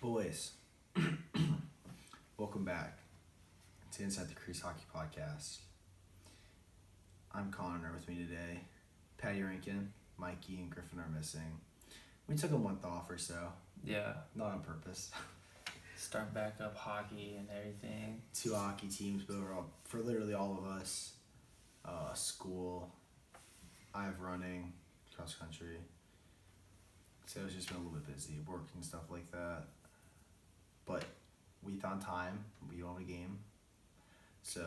Boys, welcome back to Inside the Crease Hockey Podcast. I'm Connor. With me today, Patty Rankin, Mikey, and Griffin are missing. We took a month off or so. Yeah. Not on purpose. Start back up hockey and everything. 2 hockey teams, but for literally all of us. School. I have running, cross country. So it's just been a little bit busy, work and stuff like that. But we found time. We don't have a game. So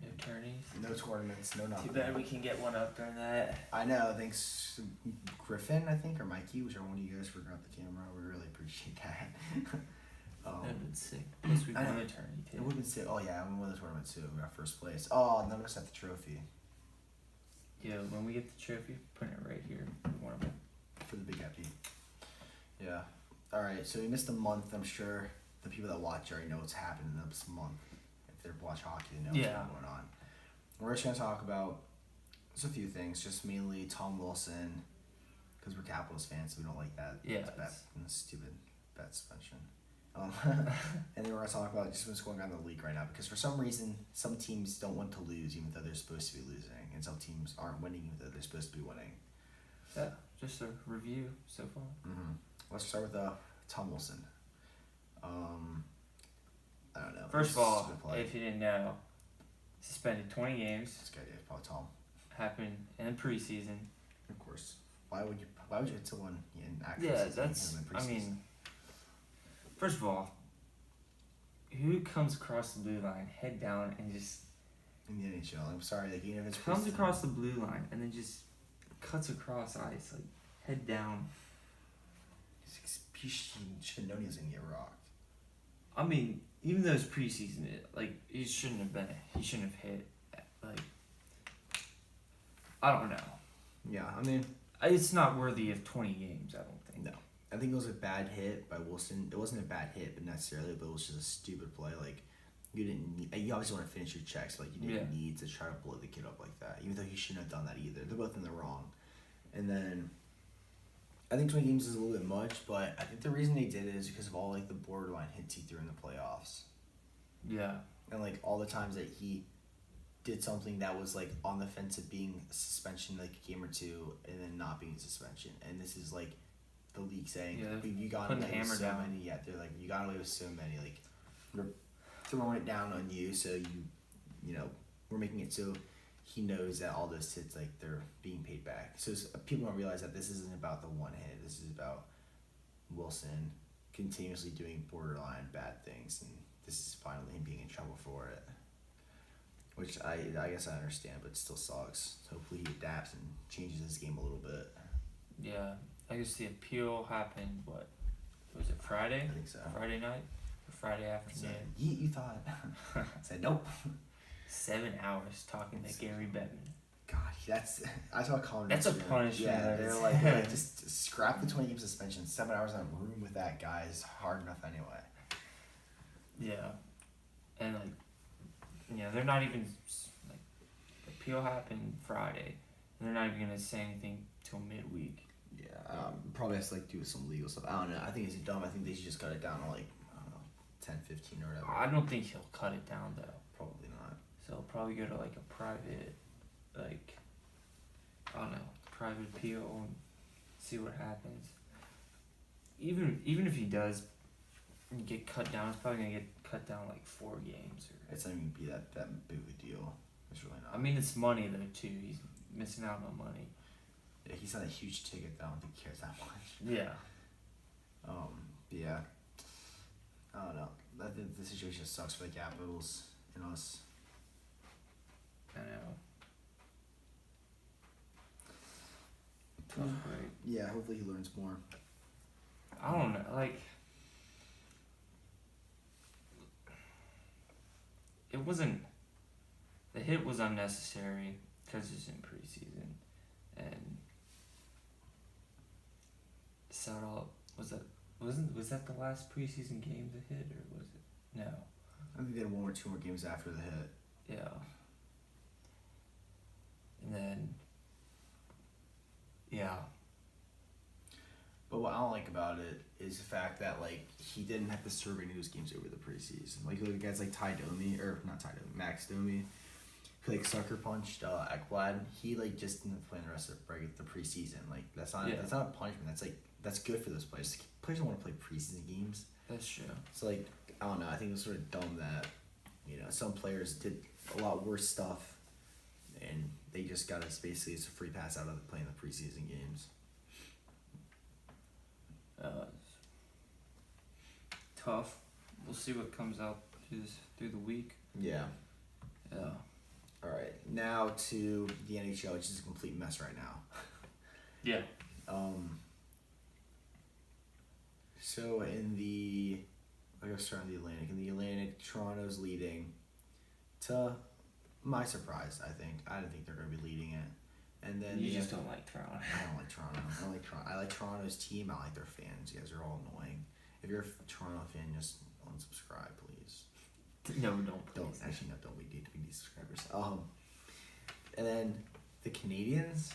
No tourneys. no tournaments, no nothing. Too bad we can get one up during that. I know. Thanks, Griffin, I think, or Mikey, whichever one of you guys forgot the camera. We really appreciate that. That would have been sick. Plus we won the tourney It too. would have been sick. Oh, yeah, we won the tournament too. We got first place. Oh, none of us got the trophy Yeah, when we get the trophy, put it right here. One of them. for the big happy. Yeah. All right, so we missed a month. I'm sure the people that watch already know what's happened in this month. If they watch hockey, they know what's been going on. We're just going to talk about just a few things, just mainly Tom Wilson, because we're Capitals fans, so we don't like that Yeah, stupid bet suspension. And then we're going to talk about just what's going on in the league right now, because for some reason, some teams don't want to lose even though they're supposed to be losing, and some teams aren't winning even though they're supposed to be winning. Yeah, just a review so far. Mm-hmm. Let's start with Tom Wilson. I don't know. First of all, if you didn't know, suspended 20 games. This guy, yeah, probably Tom. Happened in preseason. Of course. Why would you hit someone in actual Yeah, season that's. and in I preseason? mean, first of all, who comes across the blue line, head down, and just in the NHL, I'm sorry, like even if it's comes preseason- across the blue line and then just cuts across ice, like head down. He should have known he was gonna get rocked. I mean, even though it's preseason, he shouldn't have been. He shouldn't have hit. Like, I don't know. Yeah, I mean, It's not worthy of 20 games. I don't think. no. I think it was a bad hit by Wilson. It wasn't a bad hit, but necessarily, but it was just a stupid play. Like, you didn't need, you obviously want to finish your checks, like you didn't need to try to blow the kid up like that. Even though he shouldn't have done that either. They're both in the wrong. And then I think 20 games is a little bit much, but I think the reason they did it is because of all like the borderline hits he threw in the playoffs. Yeah. And like all the times that he did something that was like on the fence of being a suspension, like a game or two, and then not being a suspension. And this is like the league saying, you got away with so many. Yeah, they're like, you got away with so many. Like, we're throwing it down on you, so you know, we're making it so he knows that all those hits, like, they're being paid back. So people don't realize that this isn't about the one hit. This is about Wilson continuously doing borderline bad things, and this is finally him being in trouble for it. Which I guess I understand, but it still sucks. So hopefully he adapts and changes his game a little bit. Yeah. I guess the appeal happened, what was it, Friday? I think so. Friday night? Or Friday afternoon? You thought. I said, nope. 7 hours talking to Gary Bettman. God, I saw Colin. That's a punishment. Yeah, they're like, just scrap the 20 game suspension. 7 hours in a room with that guy is hard enough anyway. Yeah. And they're not even like, appeal happened Friday. And they're not even gonna say anything till midweek. Yeah, probably has to like do some legal stuff. I don't know. I think it's dumb. I think they should just cut it down to like, I don't know, 10, 15 or whatever. I don't think he'll cut it down though. Probably not. So he'll probably go to like a private, like, I don't know, private appeal and see what happens. Even if he does get cut down, it's probably gonna get cut down like 4 games. It's not even be that big of a deal. It's really not. I mean, it's money though too. He's missing out on money. Yeah, he's not a huge ticket. I don't think he cares that much. Yeah. Yeah. I don't know. I think the situation sucks for the Capitals and us. I know. Tough break. Yeah, hopefully he learns more. I don't know, like, it wasn't, the hit was unnecessary because it's in preseason, and was that the last preseason game the hit, or was it? No. I think they had 1 or 2 more games after the hit. Yeah. And then, yeah. But what I don't like about it is the fact that like he didn't have to serve any of those games over the preseason. Like you look at guys like Ty Domi or not Ty Domi, Max Domi, who like sucker punched Ekblad. He like just didn't play the rest of the preseason. Like that's not a punishment. That's good for those players. Players don't want to play preseason games. That's true. So like I don't know. I think it's sort of dumb that some players did a lot worse stuff, and they just got us basically as a free pass out of playing the preseason games. Tough. We'll see what comes out through the week. Yeah. Yeah. All right. Now to the NHL, which is a complete mess right now. Yeah. So I guess start in the Atlantic. In the Atlantic, Toronto's leading. To my surprise, I think. I don't think they're going to be leading it. And then you just don't like Toronto. I don't like Toronto. I like Toronto's team. I like their fans. You guys are all annoying. If you're a Toronto fan, just unsubscribe, please. No, don't. Don't actually no. Don't we need subscribers? And then the Canadians.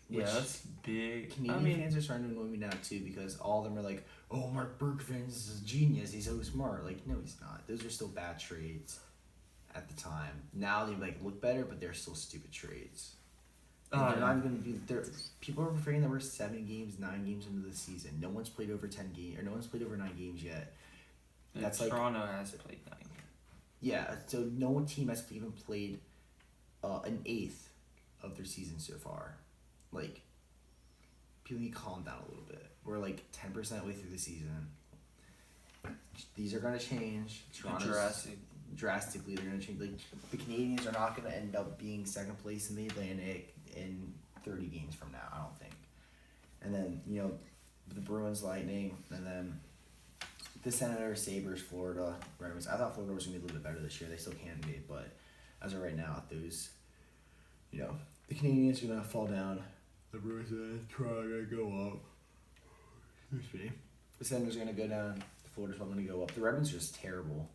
Yeah, that's big. Canadian fans are starting to annoy me now too because all of them are like, "Oh, Mark Bergevin's is a genius. He's so smart." Like, no, he's not. Those are still bad trades at the time. Now they like look better, but they're still stupid trades. And they're not even going to be. People are forgetting that we're 9 games into the season. No one's played over 10 games, or no one's played over 9 games yet. That's Toronto has played 9 games. Yeah, so no team has even played an eighth of their season so far. Like, people need to calm down a little bit. We're like 10% way through the season. These are going to change. Drastically, they're going to change. Like, the Canadians are not going to end up being second place in the Atlantic in 30 games from now, I don't think. And then, the Bruins, Lightning, and then the Senators, Sabres, Florida, Ravens. I thought Florida was going to be a little bit better this year. They still can be, but as of right now, those, the Canadians are going to fall down. The Bruins are going to go up. Excuse me. The Senators are going to go down. The Florida's going to go up. The Ravens are just terrible.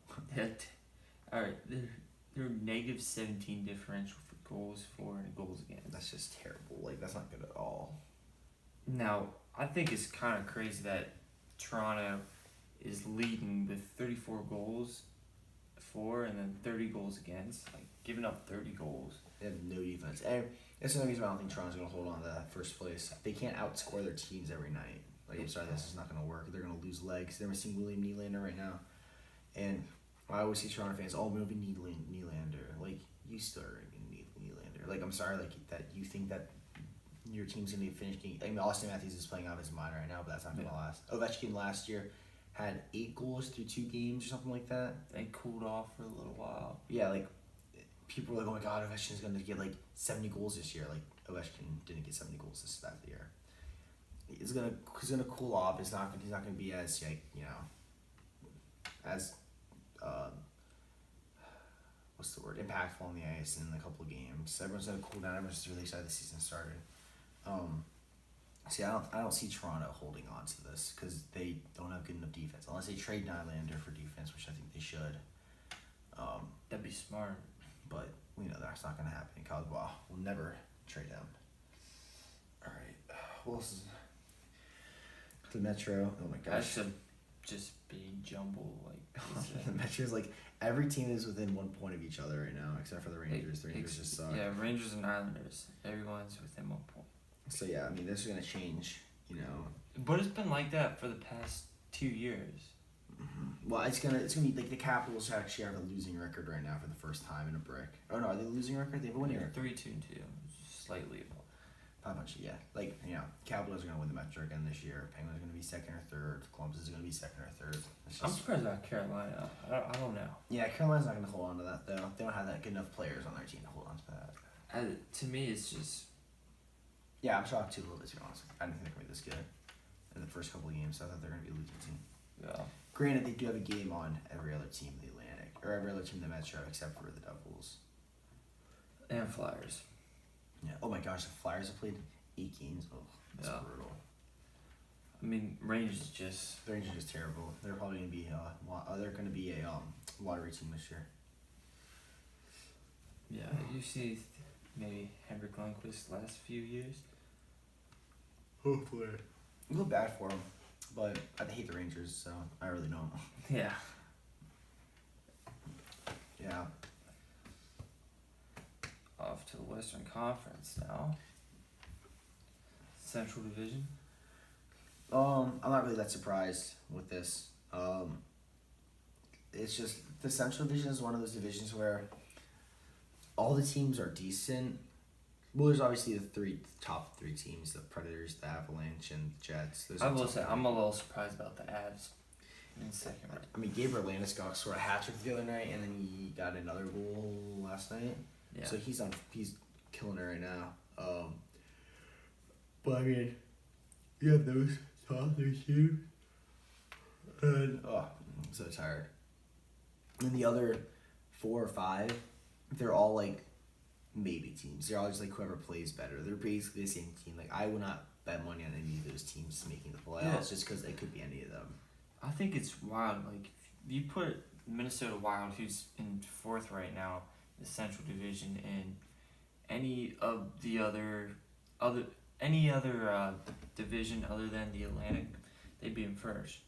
Alright, they're negative 17 differential for goals for and goals against. That's just terrible. Like, that's not good at all. Now, I think it's kind of crazy that Toronto is leading with 34 goals for and then 30 goals against. Like, giving up 30 goals. They have no defense. And that's another reason why I don't think Toronto's going to hold on to that first place. They can't outscore their teams every night. Like, I'm sorry, this is not going to work. They're going to lose legs. They're missing William Nylander right now. And I always see Toronto fans, we don't need Nylander. Like, you still are going to need Nylander. Like, I'm sorry, like, that you think that your team's going to be finishing. I mean, Austin Matthews is playing out of his mind right now, but that's not going to last. Ovechkin last year had 8 goals through 2 games or something like that. They cooled off for a little while. Yeah, like, people were like, oh my god, Ovechkin's going to get, like, 70 goals this year. Like, Ovechkin didn't get 70 goals that year. He's gonna cool off. He's not gonna be as, like, as what's the word, impactful on the ice in a couple of games. Everyone's gonna cool down. Everyone's really excited the season started. See, I don't see Toronto holding on to this because they don't have good enough defense unless they trade Nylander for defense, which I think they should. That'd be smart, but we know that's not gonna happen. College ball will never trade him. All right, what else is the Metro? Oh my gosh, that's just being jumbled. Like the Metro's like every team is within 1 point of each other right now, except for the Rangers. The Rangers just suck. Yeah, Rangers and Islanders. Everyone's within 1 point. So yeah, I mean, this is gonna change, But it's been like that for the past 2 years. Mm-hmm. Well, it's gonna be like the Capitals actually have a losing record right now for the first time in a brick. Oh no, are they losing record? They have a winning record. 3-2-2, slightly above. Not much, yeah. Like, Capitals are gonna win the Metro again this year. Penguins are gonna be second or third. Columbus is gonna be second or third. I'm surprised about Carolina. I don't know. Yeah, Carolina's not gonna hold on to that though. They don't have that good enough players on their team to hold on to that. To me, it's just. Yeah, I'm shocked too a little bit, to be honest. I didn't think they're gonna be this good in the first couple of games. So I thought they're gonna be a losing team. Yeah. Granted, they do have a game on every other team in the Atlantic or every other team in the Metro except for the Devils and Flyers. Yeah. Oh my gosh, the Flyers have played 8 games. Oh, that's brutal. I mean, Rangers just. The Rangers are just terrible. They're probably gonna be they're gonna be a lottery team this year. Yeah, you see, maybe Henrik Lundqvist last few years. Hopefully. I feel bad for them, but I hate the Rangers, so I really don't. Yeah. Yeah. Off to the Western Conference now. Central Division. I'm not really that surprised with this. It's just the Central Division is one of those divisions where all the teams are decent. Well, there's obviously the top three teams: the Predators, the Avalanche, and the Jets. I will say I'm a little surprised about the Avs in second. I mean, Gabriel Landeskog scored a hat trick the other night, and then he got another goal last night. Yeah. So he's killing it right now. But I mean, you have those top three teams, and I'm so tired. And the other 4 or 5, they're all like maybe teams. They're all just like whoever plays better. They're basically the same team. Like I would not bet money on any of those teams making the playoffs just because it could be any of them. I think it's wild. Like if you put Minnesota Wild, who's in 4th right now, the Central Division, and any of the other division other than the Atlantic, they'd be in first.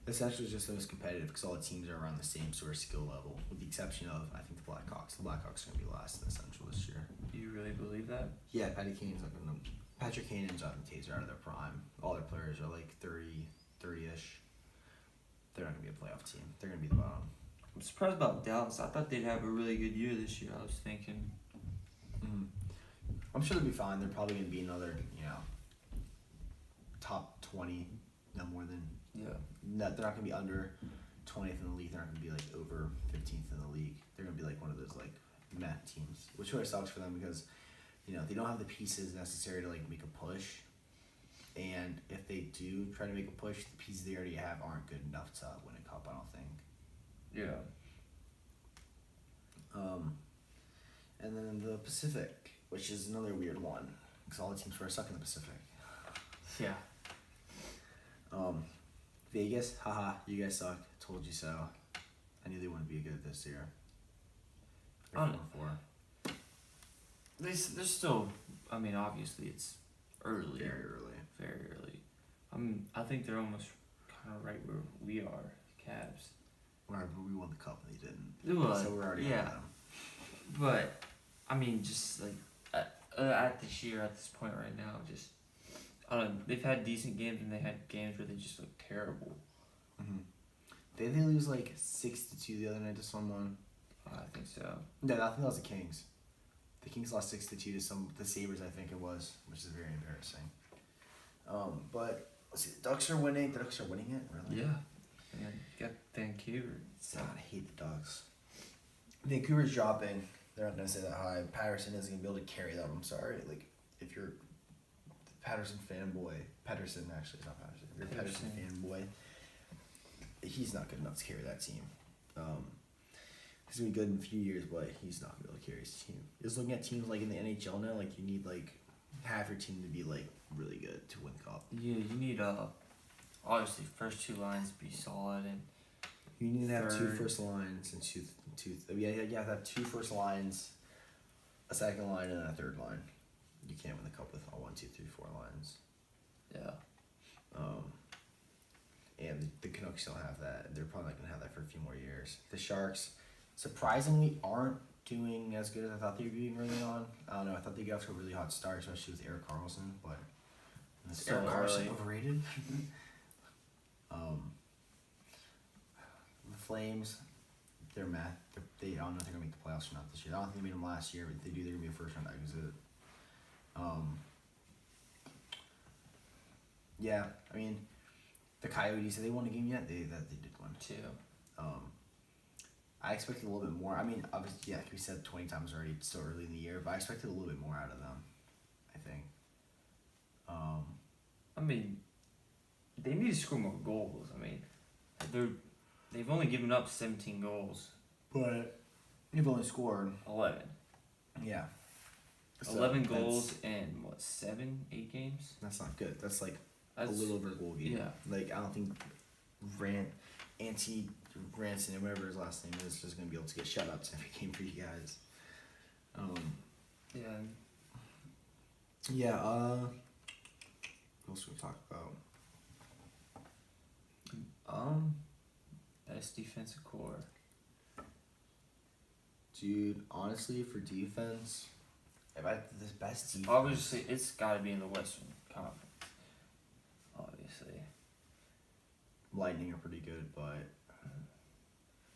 The Central is just the most competitive because all the teams are around the same sort of skill level, with the exception of I think the Blackhawks. The Blackhawks are gonna be last in the Central this year. Do you really believe that? Yeah, Patrick Kane and Jonathan Tays are out of their prime. All their players are like 30-ish. They're not gonna be a playoff team. They're gonna be the bottom. I'm surprised about Dallas. I thought they'd have a really good year this year. I was thinking. I'm sure they'll be fine. They're probably gonna be another, top 20, no more than. Yeah. No, they're not gonna be under 20th in the league. They're not gonna be like over 15th in the league. They're gonna be like one of those like meh teams, which really sucks for them because, they don't have the pieces necessary to like make a push. And if they do try to make a push, the pieces they already have aren't good enough to win a cup, I don't think. Yeah. And then the Pacific, which is another weird one, because all the teams were stuck in the Pacific. Yeah. Vegas, haha, you guys suck. Told you so. I knew they wouldn't be good this year. They're 4-4. They're still. I mean, obviously it's early. Very early. Very early. I think they're almost kind of right where we are, Cavs. Right, but we won the cup and they didn't. It was. So we're already on them. But I mean, just like at this year, at this point right now, just I don't know. They've had decent games and they had games where they just look terrible. Mm-hmm. Did they lose like 6-2 the other night to someone? I think so. No, I think that was the Kings. The Kings lost 6-2 to the Sabres, I think it was, which is very embarrassing. But let's see, the Ducks are winning. The Ducks are winning it, really? Yeah. And then you got Vancouver. God, I hate the Ducks. Vancouver's dropping. They're not gonna stay that high. Patterson isn't gonna be able to carry them. I'm sorry. Like, if you're the Patterson fanboy, Patterson actually, it's not Patterson. If you're a Patterson fanboy, he's not good enough to carry that team. He's gonna be good in a few years, but he's not gonna be able to carry his team. Just looking at teams like in the NHL now, like you need like half your team to be like really good to win the cup. Yeah, you need obviously first 2 lines to be solid, and you need to have 2 first lines and two. You have to have 2 first lines, a second line, and a third line. You can't win the cup with all 1, 2, 3, 4 lines. Yeah. And the Canucks don't have that. They're probably not gonna have that for a few more years. The Sharks, surprisingly, aren't doing as good as I thought they would be early on. I don't know. I thought they'd get off to a really hot start, especially with Erik Karlsson, but is Erik Karlsson overrated? The Flames, they're meh. I don't know if they're gonna make the playoffs or not this year. I don't think they made them last year, but if they do, they're gonna be a first round exit. Yeah, I mean, the Coyotes, have they won a game yet? They did one. 2. I expected a little bit more. I mean, obviously, yeah, like we said 20 times already, it's still early in the year, but I expected a little bit more out of them, I think. I mean, they need to score more goals. I mean, they've only given up 17 goals. But they've only scored 11. Yeah. So 11 goals in, 7, 8 games? That's not good. That's like a little over a goal game. Yeah. Like, I don't think Ranson, and whatever his last name is just going to be able to get shutouts every game for you guys. Yeah. Yeah, What else we talk about? Best defensive core. Dude, honestly, for defense, if I the best defense, obviously it's got to be in the Western Conference. Obviously, Lightning are pretty good, but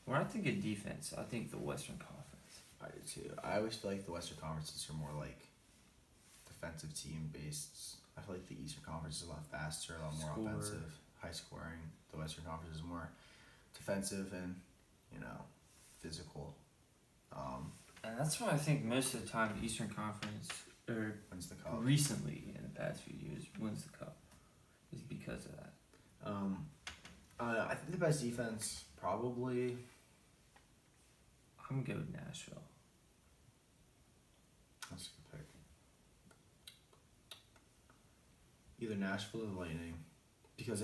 when I think of defense, I think the Western Conference. I do too. I always feel like the Western Conferences are more like defensive team based. I feel like the Eastern Conference is a lot faster, a lot more offensive, high scoring. The Western Conference is more defensive and, physical. And that's why I think most of the time the Eastern Conference, or wins the cup. Recently in the past few years, wins the cup, is because of that. I think the best defense probably. I'm gonna go with Nashville. That's a good pick. Either Nashville or the Lightning, because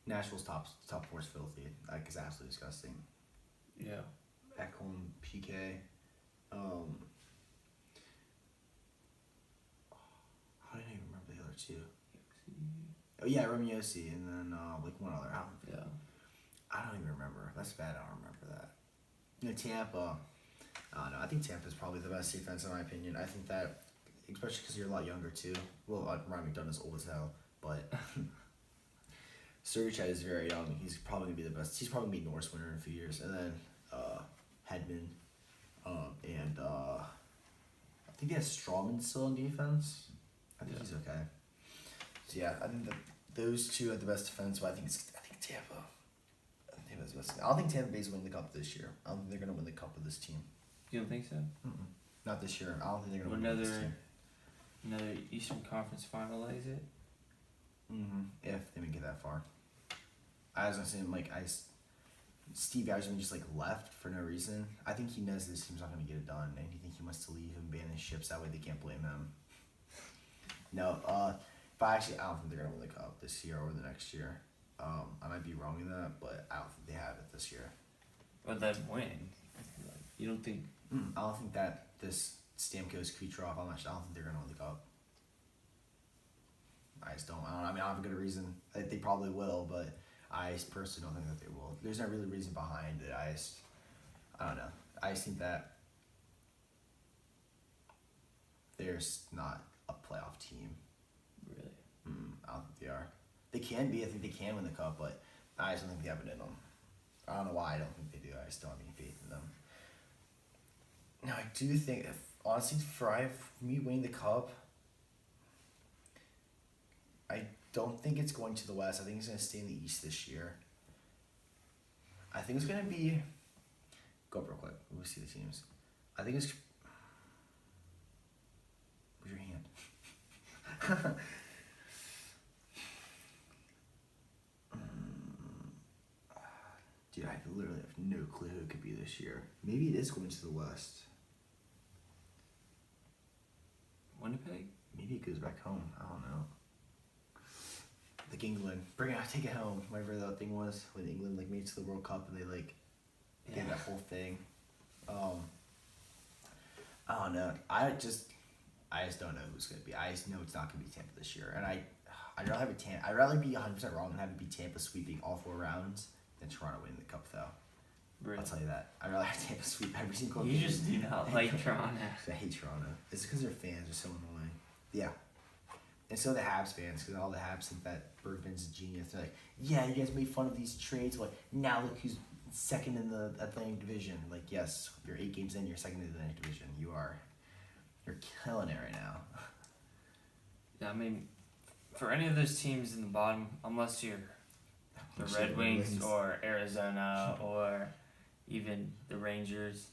Nashville's top four is filthy. Like, it's absolutely disgusting. Yeah. Ekholm, PK. I don't even remember the other two. Oh yeah, Romeo-C, and then one other. I don't even remember. That's bad. I don't remember that. Tampa. I don't know. I think Tampa's probably the best defense in my opinion. I think that, especially because you're a lot younger too. Well, Ryan McDonough's old as hell, but Sergachev is very young. He's probably gonna be the best. He's probably gonna be Norris winner in a few years, and then Hedman, and I think he has Strawman still in defense. I think he's okay. So yeah, I think that those two have the best defense, but I think Tampa. Tampa's the best. I don't think Tampa Bay's winning the cup this year. I don't think they're gonna win the cup with this team. You don't think so? Mm-mm. Not this year. I don't think they're gonna win this team. Another Eastern Conference finalize it. If they make it that far. I was gonna say Steve Yzerman just left for no reason. I think he knows this team's not gonna get it done, and he thinks he wants to leave and ban his ships. That way they can't blame him. No, but actually I don't think they're gonna win the cup this year or the next year. I might be wrong in that, but I don't think they have it this year. But then win. You don't think? I don't think that this Stamkos Kucherov. I don't think they're gonna win the cup. I just don't. I don't have a good reason. They probably will, but I personally don't think that they will. There's no really reason behind it. I don't know. I just think that there's not a playoff team. Really? I don't think they are. They can be. I think they can win the cup, but I just don't think they have it in them. I don't know why I don't think they do. I just don't have any faith in them. Now, I do think, honestly, for me winning the cup, I don't think it's going to the West. I think it's going to stay in the East this year. I think it's going to be... Go up real quick. We'll see the teams. I think it's... Where's your hand? Dude, I literally have no clue who it could be this year. Maybe it is going to the West. Winnipeg? Maybe it goes back home. I don't know. Like England. Bring it out, take it home. Whatever that thing was. When England made it to the World Cup and they did that whole thing. I don't know. I just don't know who's gonna be. I just know it's not gonna be Tampa this year. And I'd rather be 100% wrong and have it be Tampa sweeping all 4 rounds than Toronto winning the cup though. Really? I'll tell you that. I'd rather have Tampa sweep every single game. You just do not like Toronto. I hate Toronto. It's because their fans are so annoying. Yeah. And so the Habs fans, because all the Habs think that Bergman's a genius. They're like, yeah, you guys made fun of these trades, but now look who's second in the Atlantic Division. Like, yes, you're 8 games in, you're second in the Atlantic Division. You're killing it right now. Yeah, for any of those teams in the bottom, unless you're the Red Wings or Arizona or even the Rangers,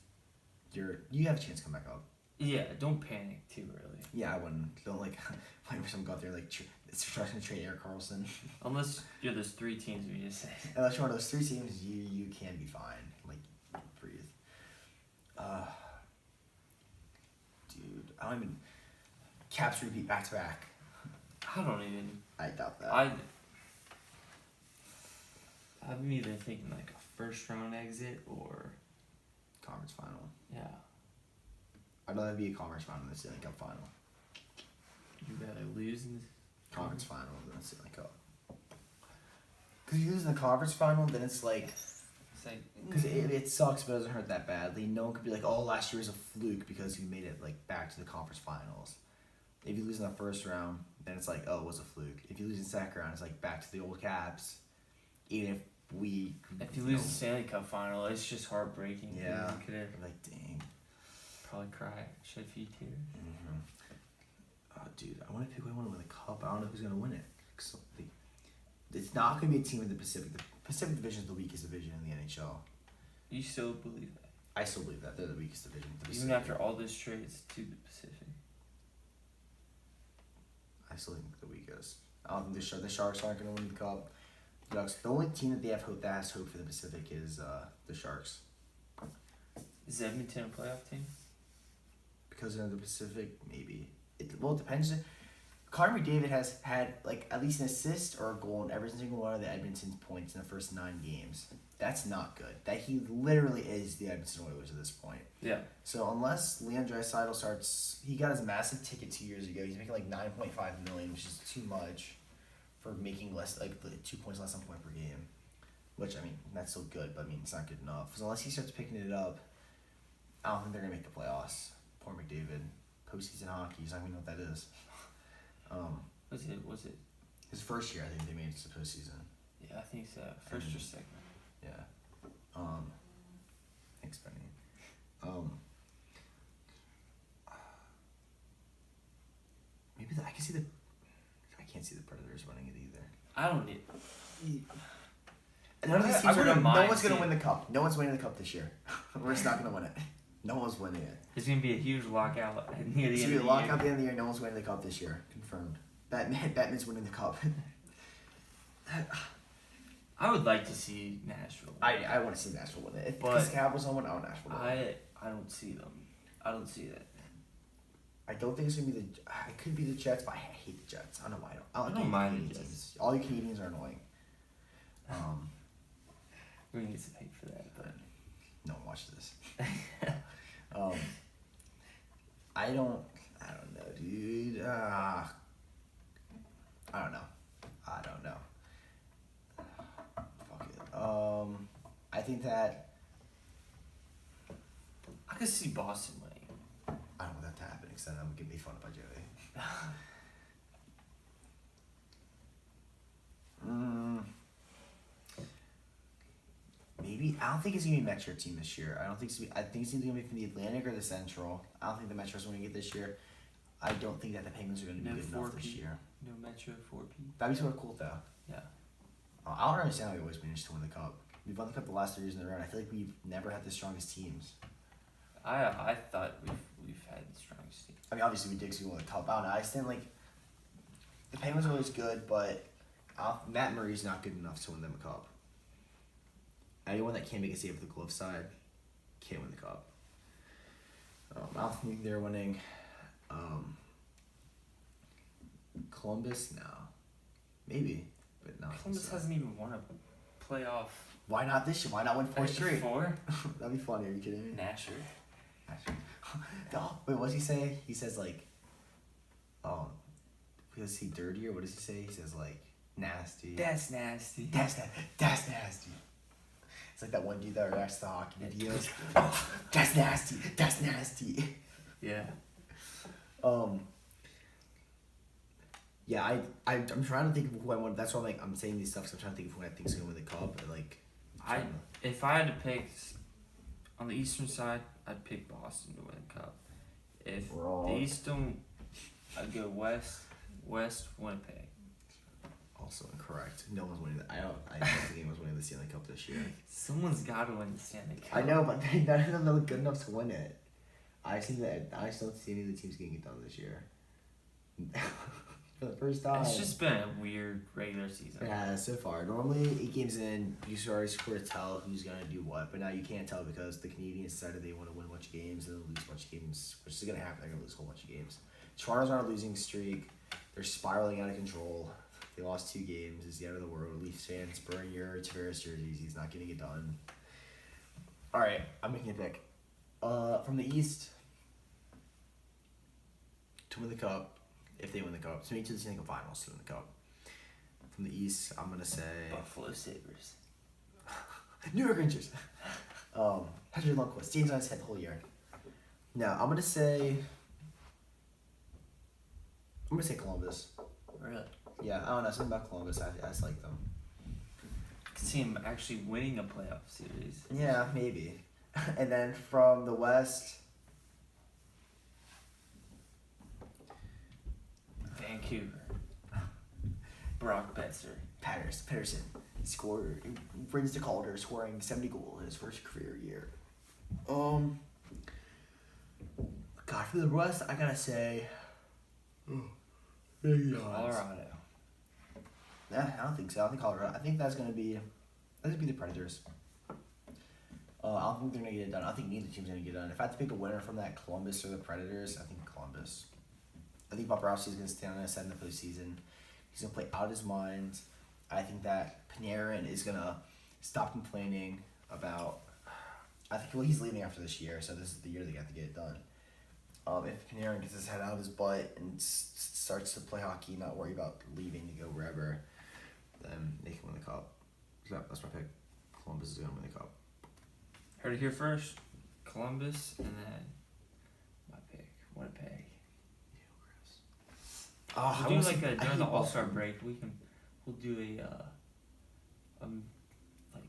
you have a chance to come back up. Yeah, don't panic too early. Yeah, I wouldn't. Don't wait for someone go out there it's trying to trade Erik Karlsson. Unless you're those 3 teams we just said. Unless you're one of those 3 teams, you can be fine. Breathe. Dude, I don't even. Caps repeat back to back. I don't even. I doubt that. I'm either thinking a 1st round exit or conference final. Yeah. I'd rather be a conference final than a Stanley Cup final. You gotta lose in Conference final, then it's Stanley Cup. Because you lose in the conference final, then it's like... Because it sucks, but it doesn't hurt that badly. No one could be like, oh, last year was a fluke because you made it like back to the conference finals. If you lose in the first round, then it's like, oh, it was a fluke. If you lose in the second round, it's like back to the old Caps. Even if we... If you lose the Stanley Cup final, it's just heartbreaking. Yeah. You could have like, dang. probably cried, shed a few tears. Mm-hmm. Oh, dude, I want to pick who I want to win the cup. I don't know who's going to win it. So, it's not going to be a team in the Pacific. The Pacific Division is the weakest division in the NHL. You still believe that? I still believe that. They're the weakest division. Even after all those trades to the Pacific? I still think the weakest. I don't think the Sharks aren't going to win the cup. The only team that they have hope that has hope for the Pacific is the Sharks. Is Edmonton a playoff team? Because of the Pacific, maybe. It depends. Connor McDavid has had like at least an assist or a goal in every single one of the Edmonton points in the first 9 games. That's not good. That he literally is the Edmonton Oilers at this point. Yeah. So unless Leon Draisaitl starts, he got his massive ticket 2 years ago. He's making like $9.5 million, which is too much for making less, like 2 points less than a point per game. Which I mean, that's still good, but I mean it's not good enough. So unless he starts picking it up, I don't think they're gonna make the playoffs. Poor McDavid. Postseason hockey. He's not even know what that is. Was it his first year? I think they made it to the postseason. Yeah, I think so. First or second. Yeah. Thanks, Benny. Maybe I can see the. I can't see the Predators winning it either. I don't need. None of these teams are gonna. No one's gonna win the cup. No one's winning the cup this year. We're just not gonna win it. No one's winning it. There's gonna be a huge lockout near the end of the year. It's gonna be a lockout at the end of the year. No one's winning the cup this year. Confirmed. Batman's winning the cup. I would like to see Nashville. I want to see Nashville win it. If the Capitals don't win, I want Nashville win it. I don't see them. I don't see that. I don't think it's gonna be the. It could be the Jets, but I hate the Jets. I don't know why. I don't mind the Jets. Teams. All you Canadians are annoying. We're gonna get some hate for that, but no one watches this. I don't know, dude. I don't know. Fuck it. I think that I could see Boston winning. I don't want that to happen, because then I'm gonna be fun by Joey. Maybe I don't think it's gonna be a Metro team this year. I think it's either gonna be from the Atlantic or the Central. I don't think the Metro's winning it this year. I don't think that the Penguins are gonna be good enough this year. No Metro 4P. That'd be sort of cool though. Yeah. I don't understand how we always managed to win the cup. We've won the cup the last 3 years in a row, and I feel like we've never had the strongest teams. I thought we've had the strongest team. I mean, obviously we did because we won the cup. I don't know. I stand like the Penguins are always good, but Matt Murray's not good enough to win them a cup. Anyone that can't make a save with the glove side can't win the cup. I don't think they're winning. Columbus, no, maybe, but no. Columbus hasn't even won a playoff. Why not this year? Why not win 4 straight? 4? That'd be funny. Are you kidding me? Nasher. Oh, wait, what does he say? He says like, is he dirty or what does he say? He says like nasty. That's nasty. That's nasty. It's like that one dude that reacts to the hockey videos. Oh, that's nasty. That's nasty. Yeah. Yeah, I'm trying to think of who I want. That's why I'm saying these stuff. Cause I'm trying to think of who I think is gonna win the cup. And if I had to pick on the Eastern side, I'd pick Boston to win the cup. If the East don't, I'd go West, Winnipeg. Also incorrect. No one's winning. I don't think anyone's winning the Stanley Cup this year. Someone's got to win the Stanley Cup. I know, but none of them look good enough to win it. I just don't see any of the teams getting it done this year. For the first time. It's just been a weird regular season. Yeah, so far. Normally, 8 games in, you already sort of tell who's going to do what. But now you can't tell because the Canadians decided they want to win a bunch of games and then lose a bunch of games, which is going to happen. They're going to lose a whole bunch of games. Toronto's on a losing streak. They're spiraling out of control. They lost 2 games. It's the end of the world. Leafs fans, burn your Tavares jerseys. He's not getting it done. All right, I'm making a pick. From the East, to win the Cup, if they win the cup. So make it to the Stanley Cup Finals to win the cup. From the East, I'm gonna say Buffalo Sabres. New York Rangers. Henry Lundqvist. James on his head the whole year. No, I'm gonna say Columbus. Really? Yeah, I don't know, something about Columbus. I just like them. I can see him actually winning a playoff series. Yeah, maybe. And then from the West, Vancouver. Brock Besser. Patterson brings the Calder, scoring 70 goals in his first career year. God, for the West, I gotta say, Colorado. Nah, I don't think so. I think Colorado. I think that's gonna be the Predators. I don't think they're gonna get it done. I don't think neither team's gonna get it done. If I had to pick a winner from that, Columbus or the Predators, I think Columbus. I think Bobrovsky's gonna stay on his side in the postseason. He's gonna play out his mind. I think that Panarin is gonna stop complaining about. He's leaving after this year, so this is the year they got to get it done. If Panarin gets his head out of his butt and starts to play hockey, not worry about leaving to go wherever, then they can win the cup. So that's my pick. Columbus is gonna win the cup. Heard it here first. Columbus, and then my pick, Winnipeg. We'll do during the All-Star break. We'll do a like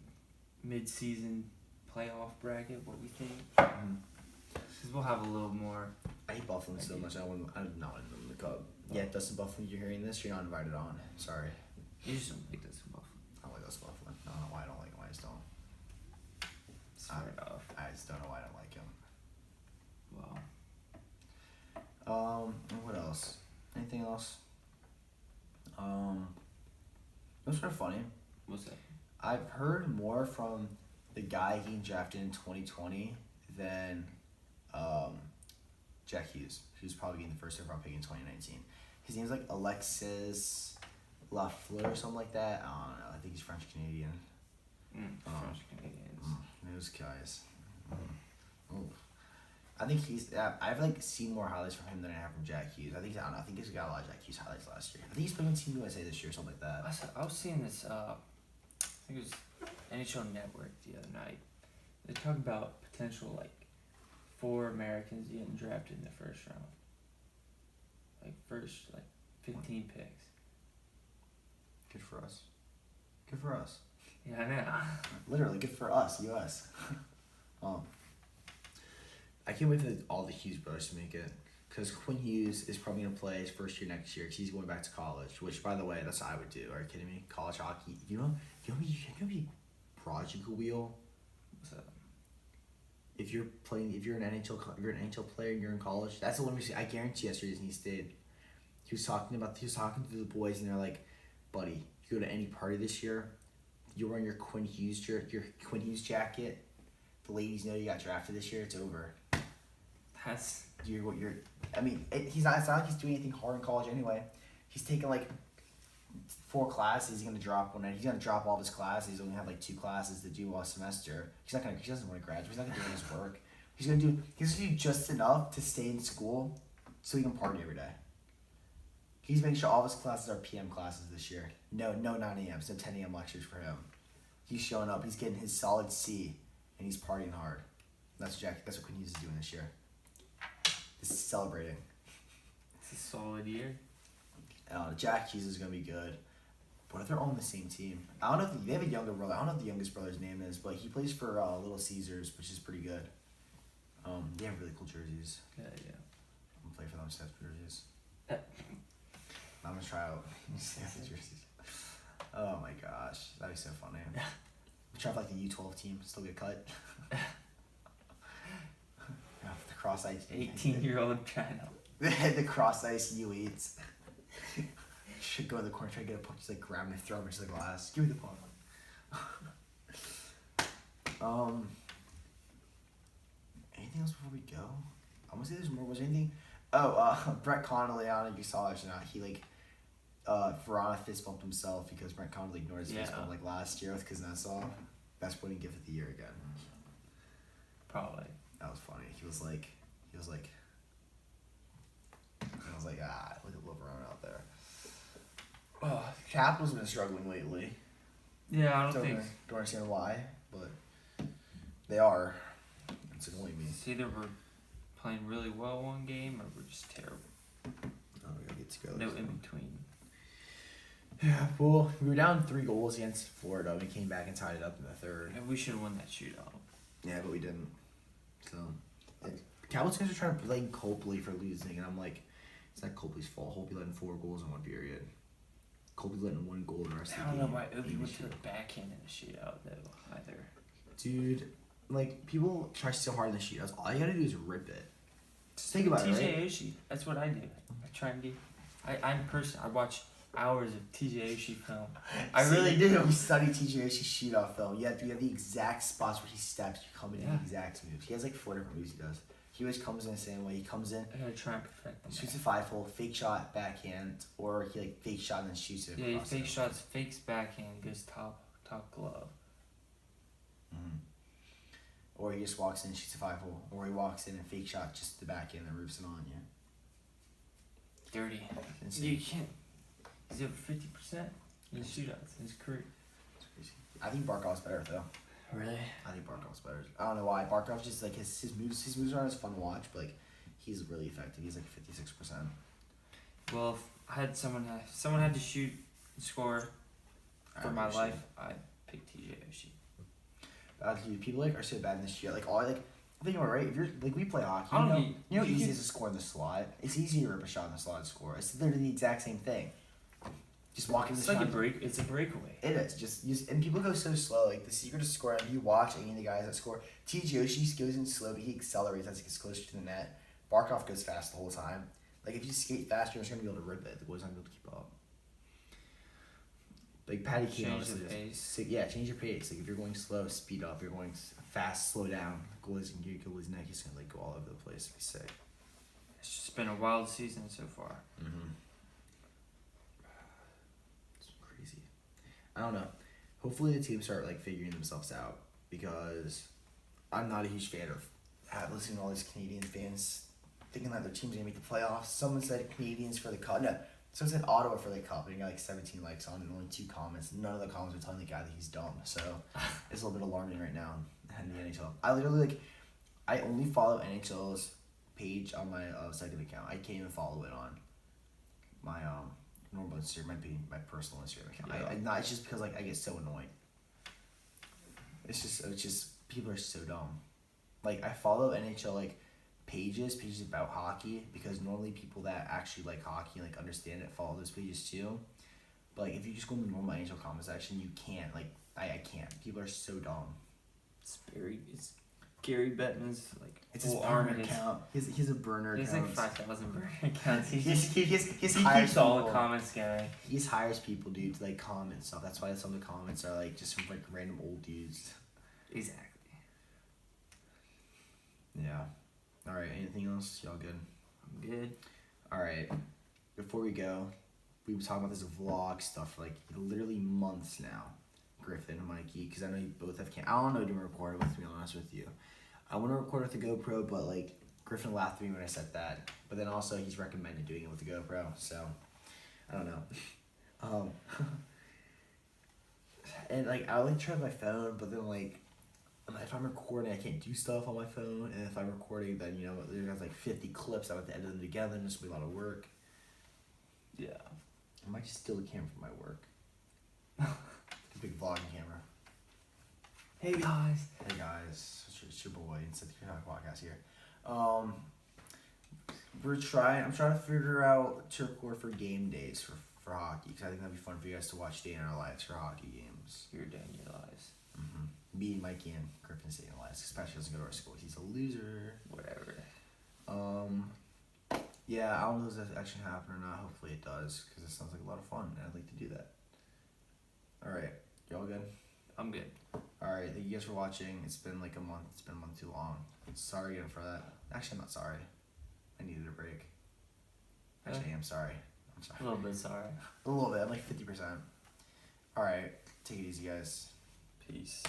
mid-season playoff bracket. What we think. Because we'll have a little more. I hate Buffalo so much. I do not want them in the cup. Yeah, Dustin Buffalo, you're hearing this. You're not invited on. Sorry. You just don't like Dustin Buffalo. I don't like Dustin Buffalo. I don't know why I don't like him. I just don't. I just don't know why I don't like him. Wow. And what else? Anything else? It was sort of funny. What's that? I've heard more from the guy getting drafted in 2020 than Jack Hughes, who's probably getting the first overall pick in 2019. His name's like Alexis Lafleur or something like that. I don't know. I think he's French Canadian. French Canadians. Those guys. I think I've seen more highlights from him than I have from Jack Hughes. I think he's got a lot of Jack Hughes highlights last year. I think he's playing on Team USA this year or something like that. I was seeing this. I think it was NHL Network the other night. They talked about potential 4 Americans getting drafted in the first round. First 15 picks. Good for us. Good for us. Yeah, I know. Literally, good for us, US. I can't wait for all the Hughes brothers to make it. Because Quinn Hughes is probably going to play his first year next year because he's going back to college. Which, by the way, that's what I would do. Are you kidding me? College hockey. You know be project wheel? What's that? If you're an NHL player and you're in college, that's the one reason I guarantee yesterday he stayed. He was talking to the boys and they're like, buddy, you go to any party this year, you wearing your Quinn Hughes jacket, the ladies know you got drafted this year, it's over. It's not like he's doing anything hard in college anyway. He's taking 4 classes. He's gonna drop one. He's gonna drop all of his classes. He's only have 2 classes to do all semester. He doesn't want to graduate. He's not gonna do his work. He's gonna do just enough to stay in school so he can party every day. He's making sure all of his classes are PM classes this year. No 9 a.m. So 10 a.m. lectures for him. He's showing up. He's getting his solid C, and he's partying hard. That's what Quinn Hughes is doing this year. This is celebrating. It's a solid year. Jack Hughes is gonna be good, but they're all on the same team. I don't know if they have a younger brother. I don't know what the youngest brother's name is, but he plays for Little Caesars, which is pretty good. They have really cool jerseys. Yeah. I'm gonna play for them. Just have jerseys. I'm gonna try out the jerseys. Oh my gosh, that'd be so funny. Try for the U12 team, still get cut. The cross ice. 18-year-old trying out. The cross ice U8s. Should go to the corner, try to get a puck, just grab him and throw him into the glass. Give me the puck. Anything else before we go? I'm gonna say there's more. Was there anything? Brett Connolly, I don't know if you saw it or not. He Verona fist bumped himself because Brett Connolly ignored his fist bump last year with Kuznetsov. That's winning gift of the year again. Probably. That was funny. He was like, love around out there. Capital's been struggling lately. Yeah, I don't think. Don't understand why, but they are. It's annoying me. It's either we're playing really well one game or we're just terrible. Oh, we gotta get together. No in between. Yeah, well, we were down 3 goals against Florida. We came back and tied it up in the third. And we should have won that shootout. Yeah, but we didn't. So, Cowboys fans are trying to blame Copley for losing, and I'm like, it's not Copley's fault. Copley let in 4 goals in 1 period. Copley let in 1 goal the rest of the game. I don't know why Obi went to the backhand in the shootout, though, either. Dude, like, people try so hard in the shootouts. All you gotta do is rip it. Just think about it, right? TJ Oshie, that's what I do. I try and I watch hours of TJ Oshie film. I really do. We study TJ Oshie's shootout film. You have the exact spots where he steps. You come in the exact moves. He has like 4 different moves he does. He always comes in the same way. He comes in. I gotta try and perfect them. Shoots a 5-hole, fake shot, backhand, or he like fake shot and then shoots it. Yeah, he fake shots, fakes backhand, goes top glove. Mm-hmm. Or he just walks in and shoots a 5-hole, or he walks in and fake shot just the backhand and roofs it on you. Dirty. You can't. He's over 50% in shootouts in his career. It's crazy. I think Barkov's better though. Really? I think Barkov's better. I don't know why. Barkov's just like his moves aren't as fun to watch, but like he's really effective. He's like 56%. Well, if I had someone had to shoot and score for my life, I'd pick TJ Oshie. Dude, people like are so bad in this shit. Like all like think about it, right. If you're like we play hockey, you know how easy it is to score in the slot. It's easy to rip a shot in the slot and score. It's literally the exact same thing. Just walk in the shot. It's like a break. It's a breakaway. It is just and people go so slow. Like the secret to scoring, if you watch any of the guys that score, TJ Oshie goes in slow, but he accelerates as he gets closer to the net. Barkov goes fast the whole time. Like if you skate faster, you're just gonna be able to rip it. The goalie's not gonna be able to keep up. Like Patty Kane, honestly, change your pace. Like if you're going slow, speed up. If you're going fast, slow down. The goalie's gonna get goalie's neck. He's gonna like go all over the place. Be sick. It's just been a wild season so far. Mm-hmm. It's crazy. I don't know. Hopefully the teams start like figuring themselves out because I'm not a huge fan of listening to all these Canadian fans thinking that their team's gonna make the playoffs. Someone said Canadians for the cup. No, someone said Ottawa for the cup, and he got like 17 likes on it and only 2 comments. None of the comments are telling the guy that he's dumb. So it's a little bit alarming right now in the NHL. I literally I only follow NHL's page on my second account. I can't even follow it on my normal Instagram, my personal Instagram account. Yeah. It's just because like I get so annoyed. It's just people are so dumb. Like I follow NHL like pages about hockey because normally people that actually like hockey and like understand it follow those pages too. But like if you just go in the normal NHL comment section, you can't. Like I can't. People are so dumb. It's Gary Bettman's like it's his burner account. He has a burner account. He has like 5,000 burner accounts. He keeps all the comments going. He just hires people, dude, to like comment stuff. That's why some of the comments are like just from like random old dudes. Exactly. Yeah. All right. Anything else? Y'all good? I'm good. All right. Before we go, we've been talking about this vlog stuff for like literally months now. Griffin and Mikey, because I know you both have I don't know to record it with, to be honest with you. I want to record with the GoPro, but like Griffin laughed at me when I said that. But then also he's recommended doing it with the GoPro, so I don't know. And like I like try my phone, but then like if I'm recording, I can't do stuff on my phone. And if I'm recording, then there's like 50 clips. I have to edit them together, and it's gonna be a lot of work. Yeah, I might just steal the camera from my work. Big vlogging camera. Hey guys, it's your boy Inside the Podcast here. I'm trying to figure out to record for game days for hockey because I think that'd be fun for you guys to watch day in our lives for hockey games. Your day in your lives. Mm-hmm. Me, Mikey, and Griffin stay in our lives. Especially doesn't go to our school. He's a loser. Whatever. Yeah, I don't know if that actually happen or not. Hopefully it does because it sounds like a lot of fun and I'd like to do that. All right. Y'all good? I'm good. Alright, thank you guys for watching. It's been like a month. It's been a month too long. Sorry again for that. Actually, I'm not sorry. I needed a break. Actually, I am sorry. I'm sorry. A little bit sorry. A little bit. I'm like 50%. Alright, take it easy, guys. Peace.